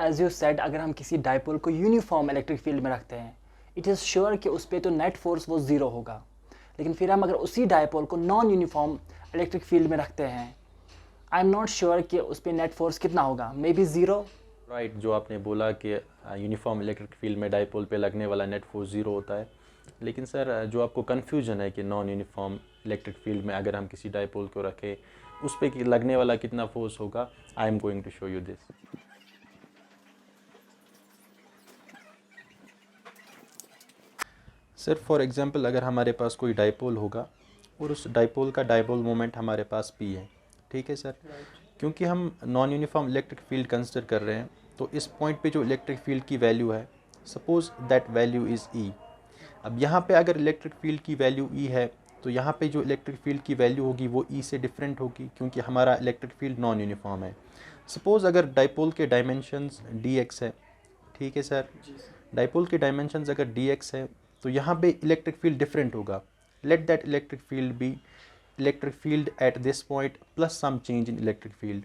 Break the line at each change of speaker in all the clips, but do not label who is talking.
As you said, अगर हम किसी डाइपोल को यूनिफॉर्म इलेक्ट्रिक फील्ड में रखते हैं, इट इज़ श्योर कि उस पर तो नेट फोर्स वो ज़ीरो होगा। लेकिन फिर हम अगर उसी डाइपोल को नॉन यूनिफॉर्म इलेक्ट्रिक फील्ड में रखते हैं, आई एम नॉट श्योर कि उस पर नेट फोर्स कितना होगा, मे बी ज़ीरो।
राइट, जो आपने बोला कि यूनिफॉर्म इलेक्ट्रिक फील्ड में डाइपोल पे लगने वाला नेट फोर्स ज़ीरो होता है। लेकिन सर, जो आपको कन्फ्यूजन है कि नॉन यूनिफॉर्म इलेक्ट्रिक फील्ड में अगर हम किसी डाइपोल को रखें, उस पर लगने वाला कितना फोर्स होगा, I am going to show you this. Sir, for example अगर हमारे पास कोई डाइपोल होगा और उस डाइपोल का डाइपोल मोमेंट हमारे पास P है, ठीक है सर। क्योंकि हम non uniform electric field consider कर रहे हैं, तो इस पॉइंट पे जो इलेक्ट्रिक फील्ड की वैल्यू है, suppose that value is E। अब यहाँ पे अगर इलेक्ट्रिक फील्ड की वैल्यू E है, तो यहाँ पे जो इलेक्ट्रिक फील्ड की वैल्यू होगी वो E से डिफरेंट होगी, क्योंकि हमारा इलेक्ट्रिक फील्ड नॉन यूनिफॉर्म है। सपोज़ अगर डाइपोल के डायमेंशंस dx है, ठीक है सर। डाइपोल के डायमेंशंस अगर dx है, तो यहाँ पे इलेक्ट्रिक फील्ड डिफरेंट होगा। Let that electric field be electric field at this point plus some change in electric field,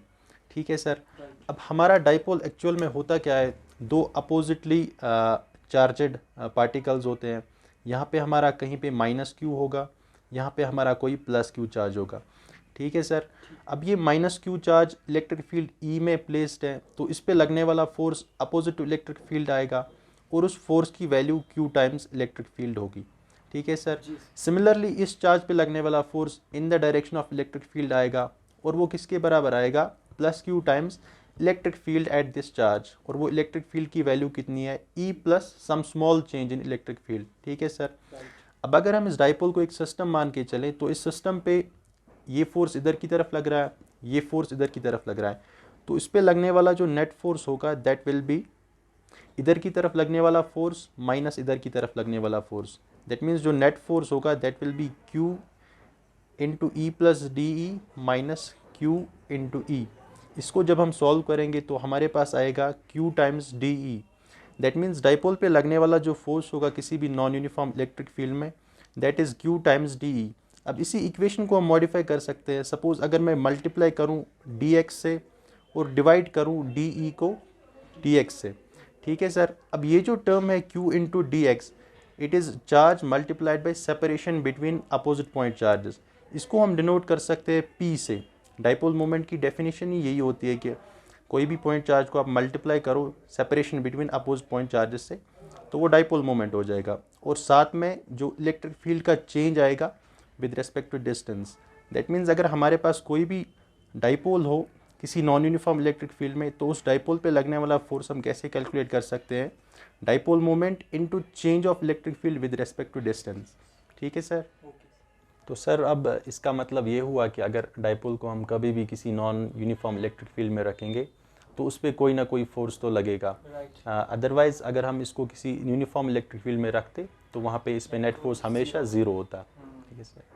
ठीक है सर। अब हमारा डाइपोल एक्चुअल में होता क्या है, दो अपोजिटली चार्जड पार्टिकल्स होते हैं। यहाँ पे हमारा कहीं पे माइनस क्यू होगा, यहाँ पे हमारा कोई प्लस क्यू चार्ज होगा, ठीक है सर। अब ये minus Q charge electric field E में प्लेस्ड है, तो इस पे लगने वाला force opposite to electric field आएगा और उस फोर्स की value Q times electric field होगी, ठीक है सर। सिमिलरली इस चार्ज पे लगने वाला force in the direction of electric field आएगा और वो किसके बराबर आएगा, plus Q times electric field at this charge. और वो इलेक्ट्रिक फील्ड की वैल्यू कितनी है, E plus some small change in electric field, ठीक है सर। अब अगर हम इस डाइपोल को एक सिस्टम मान के चलें, तो इस सिस्टम पे ये फोर्स इधर की तरफ लग रहा है, ये फोर्स इधर की तरफ लग रहा है, तो इस पे लगने वाला जो नेट फोर्स होगा दैट विल बी इधर की तरफ लगने वाला फोर्स माइनस इधर की तरफ लगने वाला फोर्स। दैट मीन्स जो नेट फोर्स होगा that will be q into e plus d e minus q into e. इसको जब हम सॉल्व करेंगे तो हमारे पास आएगा q times d e. That means dipole पे लगने वाला जो फोर्स होगा किसी भी नॉन यूनिफॉर्म इलेक्ट्रिक फील्ड में, that is q times d e. अब इसी इक्वेशन को हम मॉडिफाई कर सकते हैं। सपोज अगर मैं मल्टीप्लाई करूँ डी एक्स से और डिवाइड करूँ डी ई को डी एक्स से, ठीक है सर। अब ये जो टर्म है Q into D x, it is charge multiplied by separation between opposite point charges. इसको हम डिनोट कर सकते हैं P से। डाइपोल मोमेंट की डेफिनेशन ही यही होती है कि कोई भी पॉइंट चार्ज को आप मल्टीप्लाई करो separation between opposite point charges से, तो वो डाइपोल मोमेंट हो जाएगा। और साथ में जो इलेक्ट्रिक फील्ड का चेंज आएगा with respect to distance. That means अगर हमारे पास कोई भी डाइपोल हो किसी नॉन यूनिफॉर्म इलेक्ट्रिक फील्ड में, तो उस डाइपोल पे लगने वाला फोर्स हम कैसे कैलकुलेट कर सकते हैं, dipole moment into change of electric field with respect to distance, ठीक है सर। तो सर, अब इसका मतलब ये हुआ कि अगर डाइपोल को हम कभी भी किसी नॉन यूनिफॉर्म इलेक्ट्रिक फील्ड में रखेंगे तो उस पर कोई ना कोई फोर्स तो लगेगा। अदरवाइज अगर हम इसको किसी यूनिफॉर्म इलेक्ट्रिक फील्ड में रखते तो वहाँ पे इस पे नेट फोर्स हमेशा ज़ीरो होता, ठीक है सर।